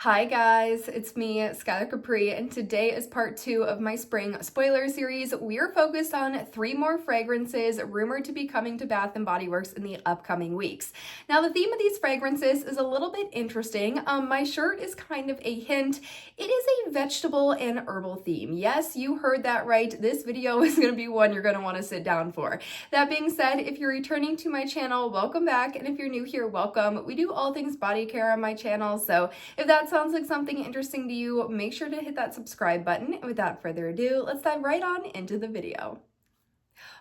Hi guys, it's me, Skylar Capri, and today is part 2 of my spring spoiler series. We're focused on 3 more fragrances rumored to be coming to Bath & Body Works in the upcoming weeks. Now, the theme of these fragrances is a little bit interesting. My shirt is kind of a hint. It is a vegetable and herbal theme. Yes, you heard that right. This video is going to be one you're going to want to sit down for. That being said, if you're returning to my channel, welcome back, and if you're new here, welcome. We do all things body care on my channel, so if that sounds like something interesting to you, make sure to hit that subscribe button. And without further ado, let's dive right on into the video.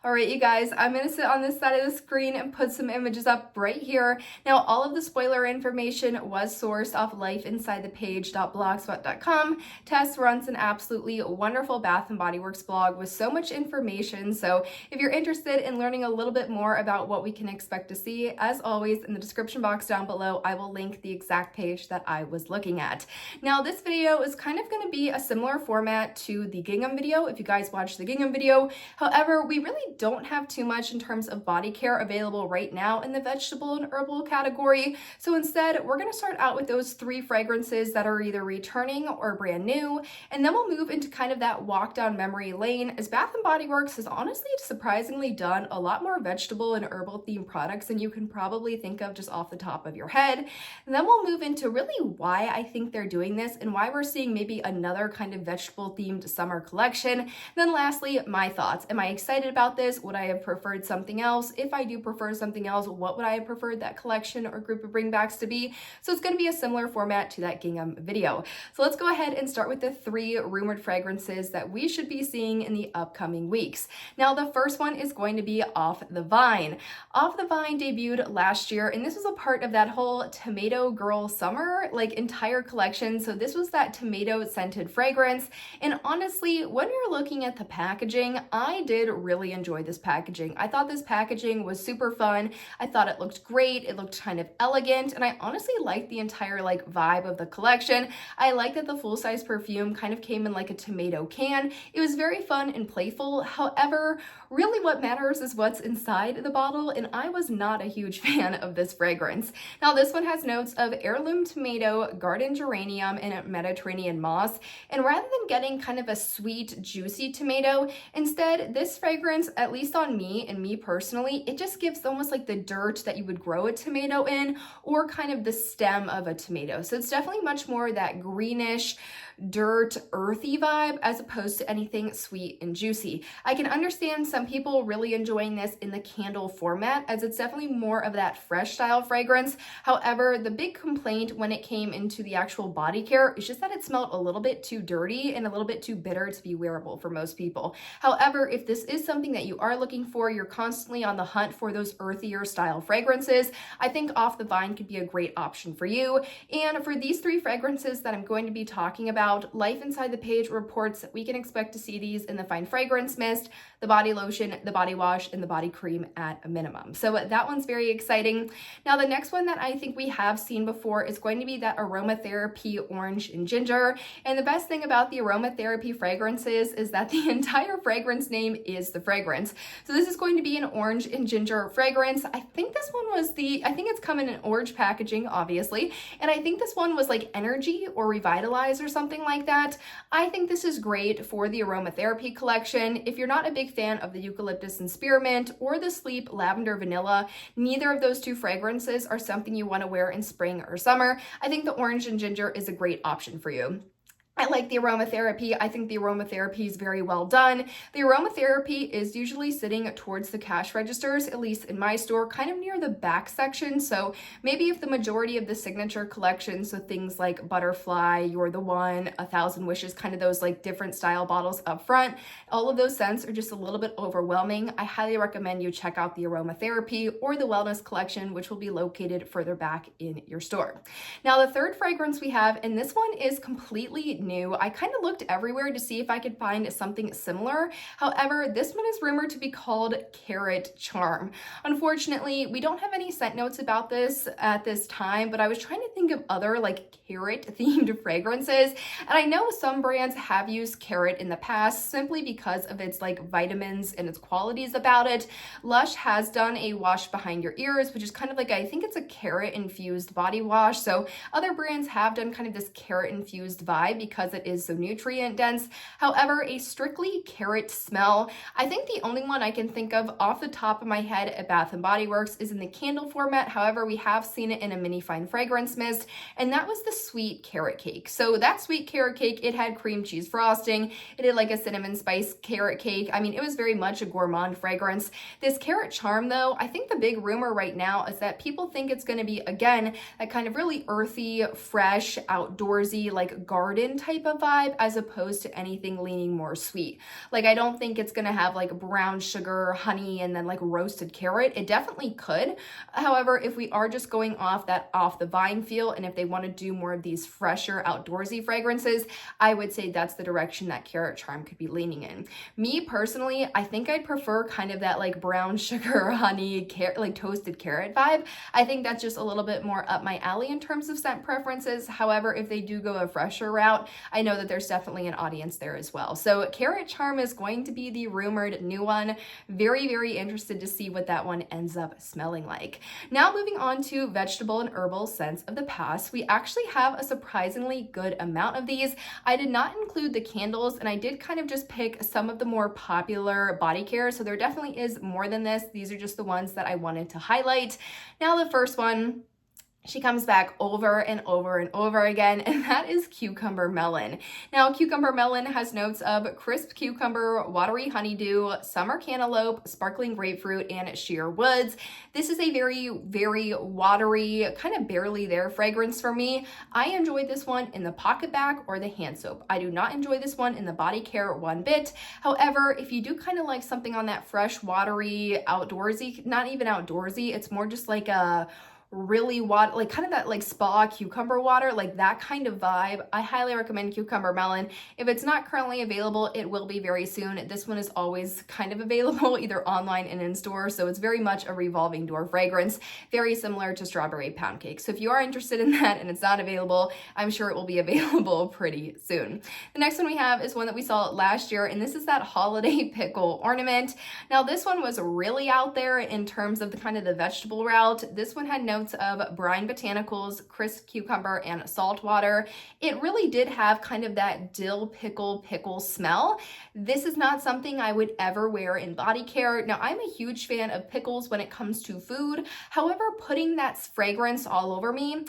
All right, you guys, I'm going to sit on this side of the screen and put some images up right here. Now, all of the spoiler information was sourced off lifeinsidethepage.blogspot.com. Tess runs an absolutely wonderful Bath & Body Works blog with so much information. So if you're interested in learning a little bit more about what we can expect to see, as always, in the description box down below, I will link the exact page that I was looking at. Now, this video is kind of going to be a similar format to the gingham video, if you guys watched the gingham video. However, we really don't have too much in terms of body care available right now in the vegetable and herbal category. So instead, we're going to start out with those 3 fragrances that are either returning or brand new, and then we'll move into kind of that walk down memory lane, as Bath & Body Works has honestly surprisingly done a lot more vegetable and herbal themed products than you can probably think of just off the top of your head. And then we'll move into really why I think they're doing this and why we're seeing maybe another kind of vegetable themed summer collection. And then lastly, my thoughts. Am I excited about this? Would I have preferred something else? If I do prefer something else, what would I have preferred that collection or group of bringbacks to be? So it's going to be a similar format to that gingham video. So let's go ahead and start with the 3 rumored fragrances that we should be seeing in the upcoming weeks. Now, the first one is going to be Off the Vine. Off the Vine debuted last year, and this was a part of that whole Tomato Girl Summer entire collection. So this was that tomato scented fragrance. And honestly, when you're looking at the packaging, I did really enjoy this packaging. I thought this packaging was super fun. I thought it looked great. It looked kind of elegant, and I honestly liked the entire vibe of the collection. I liked that the full-size perfume kind of came in a tomato can. It was very fun and playful. However, really what matters is what's inside the bottle, and I was not a huge fan of this fragrance. Now, this one has notes of heirloom tomato, garden geranium, and Mediterranean moss, and rather than getting kind of a sweet, juicy tomato, instead, this fragrance, at least on me and me personally, it just gives almost the dirt that you would grow a tomato in, or kind of the stem of a tomato. So it's definitely much more that greenish, dirt, earthy vibe as opposed to anything sweet and juicy. I can understand some people really enjoying this in the candle format, as it's definitely more of that fresh style fragrance. However, the big complaint when it came into the actual body care is just that it smelled a little bit too dirty and a little bit too bitter to be wearable for most people. However, if this is something that you are looking for, you're constantly on the hunt for those earthier style fragrances, I think Off the Vine could be a great option for you. And for these 3 fragrances that I'm going to be talking about, Life Inside the Page reports that we can expect to see these in the fine fragrance mist, the body lotion, the body wash, and the body cream at a minimum. So that one's very exciting. Now, the next one that I think we have seen before is going to be that Aromatherapy Orange and Ginger. And the best thing about the Aromatherapy fragrances is that the entire fragrance name is the fragrance. So this is going to be an orange and ginger fragrance. I think this one was I think it's come in an orange packaging, obviously. And I think this one was Energy or Revitalize or something like that. I think this is great for the Aromatherapy collection. If you're not a big fan of the Eucalyptus and Spearmint or the Sleep Lavender Vanilla, neither of those 2 fragrances are something you want to wear in spring or summer. I think the Orange and Ginger is a great option for you. I like the Aromatherapy. I think the Aromatherapy is very well done. The Aromatherapy is usually sitting towards the cash registers, at least in my store, kind of near the back section. So maybe if the majority of the signature collection, so things like Butterfly, You're the One, 1,000 Wishes, kind of those different style bottles up front, all of those scents are just a little bit overwhelming. I highly recommend you check out the Aromatherapy or the Wellness collection, which will be located further back in your store. Now, the third fragrance we have, and this one is completely new. I kind of looked everywhere to see if I could find something similar. However, this one is rumored to be called Carrot Charm. Unfortunately, we don't have any scent notes about this at this time, but I was trying to think of other like carrot themed fragrances. And I know some brands have used carrot in the past simply because of its like vitamins and its qualities about it. Lush has done a wash behind your ears, which is kind of like, I think it's a carrot infused body wash. So other brands have done kind of this carrot infused vibe because it is so nutrient dense. However, a strictly carrot smell, I think the only one I can think of off the top of my head at Bath & Body Works is in the candle format. However, we have seen it in a mini fine fragrance mist, and that was the sweet carrot cake. So that sweet carrot cake, it had cream cheese frosting, it had like a cinnamon spice carrot cake. I mean, it was very much a gourmand fragrance. This Carrot Charm though, I think the big rumor right now is that people think it's going to be, again, that kind of really earthy, fresh, outdoorsy, like garden type of vibe, as opposed to anything leaning more sweet. Like, I don't think it's going to have like brown sugar, honey, and then like roasted carrot. It definitely could. However, if we are just going off that off the vine feel, and if they want to do more of these fresher, outdoorsy fragrances, I would say that's the direction that Carrot Charm could be leaning in. Me personally, I think I'd prefer kind of that like brown sugar, honey, like toasted carrot vibe. I think that's just a little bit more up my alley in terms of scent preferences. However, if they do go a fresher route, I know that there's definitely an audience there as well. So Carrot Charm is going to be the rumored new one. Very, very interested to see what that one ends up smelling like. Now moving on to vegetable and herbal scents of the past, we actually have a surprisingly good amount of these. I did not include the candles, and I did kind of just pick some of the more popular body care, so there definitely is more than this. These are just the ones that I wanted to highlight. Now the first one, she comes back over and over and over again, and that is Cucumber Melon. Now, Cucumber Melon has notes of crisp cucumber, watery honeydew, summer cantaloupe, sparkling grapefruit, and sheer woods. This is a very, very watery, kind of barely there fragrance for me. I enjoyed this one in the pocket bag or the hand soap. I do not enjoy this one in the body care one bit. However, if you do kind of like something on that fresh, watery, outdoorsy, not even outdoorsy, it's more just like a really water, like kind of that like spa cucumber water, like that kind of vibe, I highly recommend Cucumber Melon. If it's not currently available, it will be very soon. This one is always kind of available either online and in store, so it's very much a revolving door fragrance, very similar to Strawberry Pound Cake. So if you are interested in that and it's not available, I'm sure it will be available pretty soon. The next one we have is one that we saw last year, and this is that Holiday Pickle Ornament. Now this one was really out there in terms of the kind of the vegetable route. This one had notes of brine botanicals, crisp cucumber, and salt water. It really did have kind of that dill pickle smell. This is not something I would ever wear in body care. Now, I'm a huge fan of pickles when it comes to food. However, putting that fragrance all over me,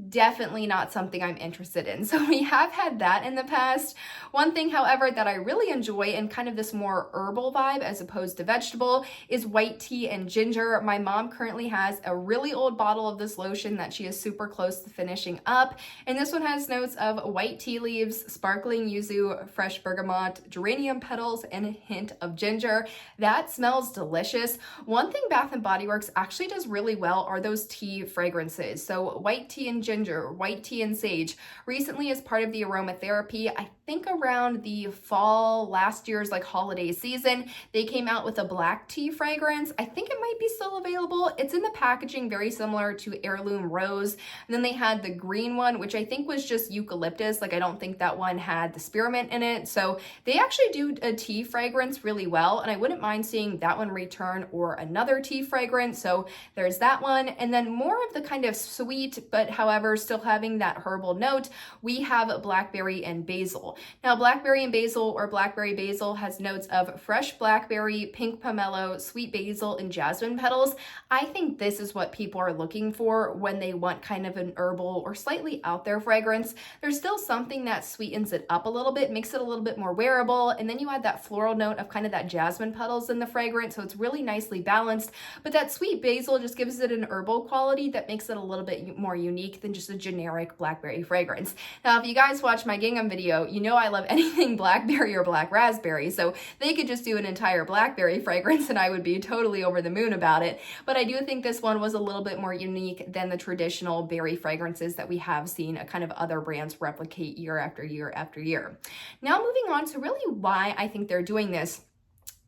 definitely not something I'm interested in. So we have had that in the past. One thing, however, that I really enjoy in kind of this more herbal vibe as opposed to vegetable is white tea and ginger. My mom currently has a really old bottle of this lotion that she is super close to finishing up. And this one has notes of white tea leaves, sparkling yuzu, fresh bergamot, geranium petals, and a hint of ginger. That smells delicious. One thing Bath & Body Works actually does really well are those tea fragrances. So white tea and ginger, white tea and sage. Recently, as part of the Aromatherapy, I think around the fall last year's like holiday season, they came out with a black tea fragrance. I think it might be still available. It's in the packaging very similar to Heirloom Rose. And then they had the green one, which I think was just eucalyptus. Like, I don't think that one had the spearmint in it. So they actually do a tea fragrance really well, and I wouldn't mind seeing that one return or another tea fragrance. So there's that one. And then more of the kind of sweet, but however still having that herbal note, we have blackberry and basil. Now, blackberry and basil, or blackberry basil, has notes of fresh blackberry, pink pomelo, sweet basil, and jasmine petals. I think this is what people are looking for when they want kind of an herbal or slightly out there fragrance. There's still something that sweetens it up a little bit, makes it a little bit more wearable, and then you add that floral note of kind of that jasmine petals in the fragrance, so it's really nicely balanced. But that sweet basil just gives it an herbal quality that makes it a little bit more unique than just a generic blackberry fragrance. Now, if you guys watch my gingham video, you know I love anything blackberry or black raspberry, so they could just do an entire blackberry fragrance and I would be totally over the moon about it. But I do think this one was a little bit more unique than the traditional berry fragrances that we have seen kind of other brands replicate year after year after year. Now moving on to really why I think they're doing this.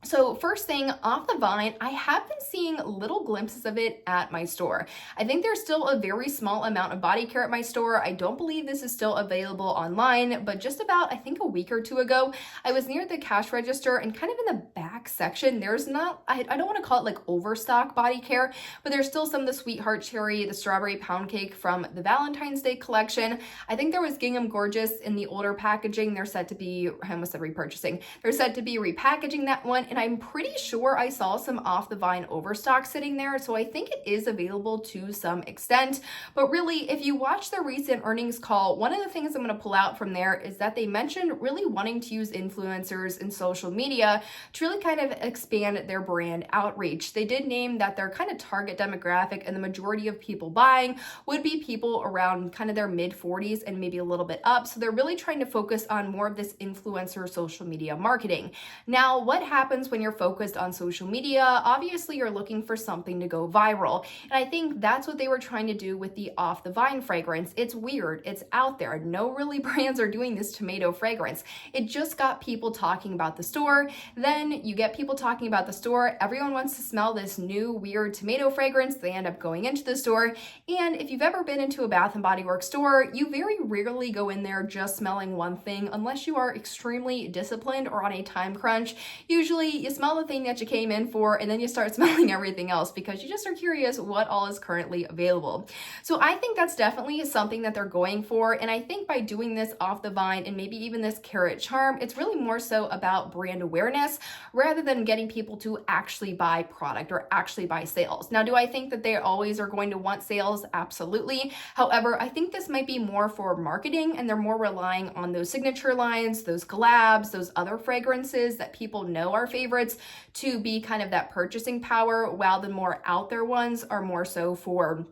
So first thing, Off the Vine, I have been seeing little glimpses of it at my store. I think there's still a very small amount of body care at my store. I don't believe this is still available online, but just about, I think a week or two ago, I was near the cash register and kind of in the back section, there's not, I don't want to call it like overstock body care, but there's still some of the Sweetheart Cherry, the Strawberry Pound Cake from the Valentine's Day collection. I think there was Gingham Gorgeous in the older packaging. They're set to be, I almost said repurchasing. They're set to be repackaging that one. And I'm pretty sure I saw some Off the Vine overstock sitting there, so I think it is available to some extent. But really, if you watch the recent earnings call, one of the things I'm going to pull out from there is that they mentioned really wanting to use influencers in social media to really kind of expand their brand outreach. They did name that their kind of target demographic and the majority of people buying would be people around kind of their mid-40s and maybe a little bit up. So they're really trying to focus on more of this influencer social media marketing. Now, what happens when you're focused on social media? Obviously, you're looking for something to go viral. And I think that's what they were trying to do with the Off the Vine fragrance. It's weird. It's out there. No really brands are doing this tomato fragrance. It just got people talking about the store. Then you get people talking about the store. Everyone wants to smell this new weird tomato fragrance. They end up going into the store. And if you've ever been into a Bath & Body Works store, you very rarely go in there just smelling one thing unless you are extremely disciplined or on a time crunch. Usually you smell the thing that you came in for and then you start smelling everything else because you just are curious what all is currently available. So I think that's definitely something that they're going for. And I think by doing this Off the Vine and maybe even this Carrot Charm, it's really more so about brand awareness rather than getting people to actually buy product or actually buy sales. Now, do I think that they always are going to want sales? Absolutely. However, I think this might be more for marketing and they're more relying on those signature lines, those collabs, those other fragrances that people know are favorites to be kind of that purchasing power, while the more out there ones are more so for,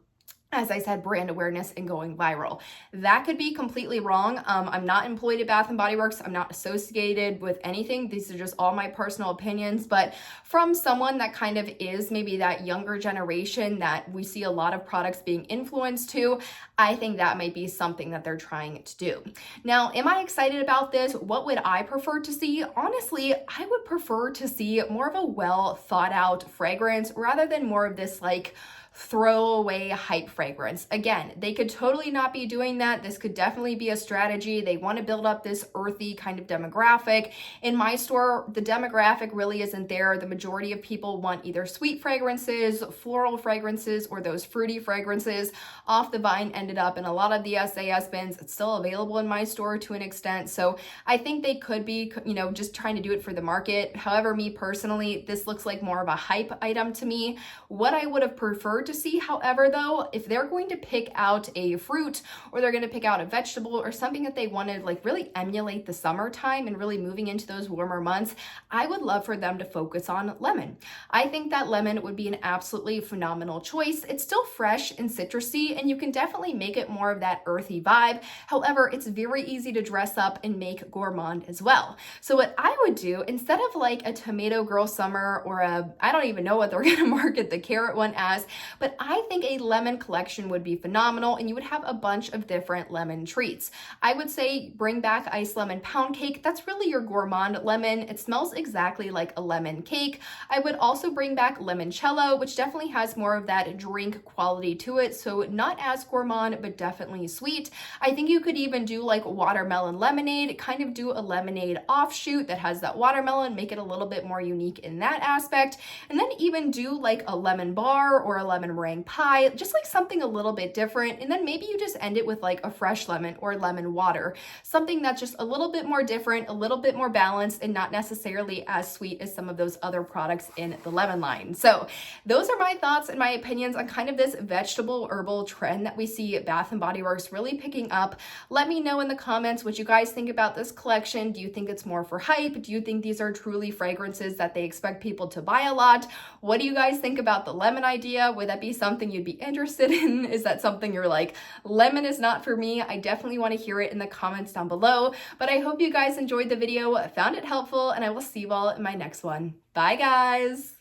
as I said, brand awareness and going viral. That could be completely wrong. I'm not employed at Bath & Body Works. I'm not associated with anything. These are just all my personal opinions. But from someone that kind of is maybe that younger generation that we see a lot of products being influenced to, I think that might be something that they're trying to do. Now, am I excited about this? What would I prefer to see? Honestly, I would prefer to see more of a well thought out fragrance rather than more of this like throwaway hype fragrance. Again, they could totally not be doing that. This could definitely be a strategy. They want to build up this earthy kind of demographic. In my store, the demographic really isn't there. The majority of people want either sweet fragrances, floral fragrances, or those fruity fragrances. Off the Vine ended up in a lot of the SAS bins. It's still available in my store to an extent. So I think they could be, just trying to do it for the market. However, me personally, this looks like more of a hype item to me. What I would have preferred to see, however, though, if they're going to pick out a fruit or they're going to pick out a vegetable or something that they want to like really emulate the summertime and really moving into those warmer months, I would love for them to focus on lemon. I think that lemon would be an absolutely phenomenal choice. It's still fresh and citrusy, and you can definitely make it more of that earthy vibe. However, it's very easy to dress up and make gourmand as well. So what I would do, instead of like a Tomato Girl Summer or I don't even know what they're going to market the carrot one as, but I think a lemon collection would be phenomenal, and you would have a bunch of different lemon treats. I would say bring back Iced Lemon Pound Cake. That's really your gourmand lemon. It smells exactly like a lemon cake. I would also bring back Limoncello, which definitely has more of that drink quality to it. So not as gourmand, but definitely sweet. I think you could even do like watermelon lemonade, kind of do a lemonade offshoot that has that watermelon, make it a little bit more unique in that aspect. And then even do like a lemon bar or a lemon meringue pie, just like something a little bit different. And then maybe you just end it with like a fresh lemon or lemon water, something that's just a little bit more different, a little bit more balanced, and not necessarily as sweet as some of those other products in the lemon line. So those are my thoughts and my opinions on kind of this vegetable herbal trend that we see at Bath & Body Works really picking up. Let me know in the comments what you guys think about this collection. Do you think it's more for hype? Do you think these are truly fragrances that they expect people to buy a lot? What do you guys think about the lemon idea? Would that be something you'd be interested lemon. Is that something you're like, lemon is not for me? I definitely want to hear it in the comments down below. But I hope you guys enjoyed the video, found it helpful, and I will see you all in my next one. Bye guys!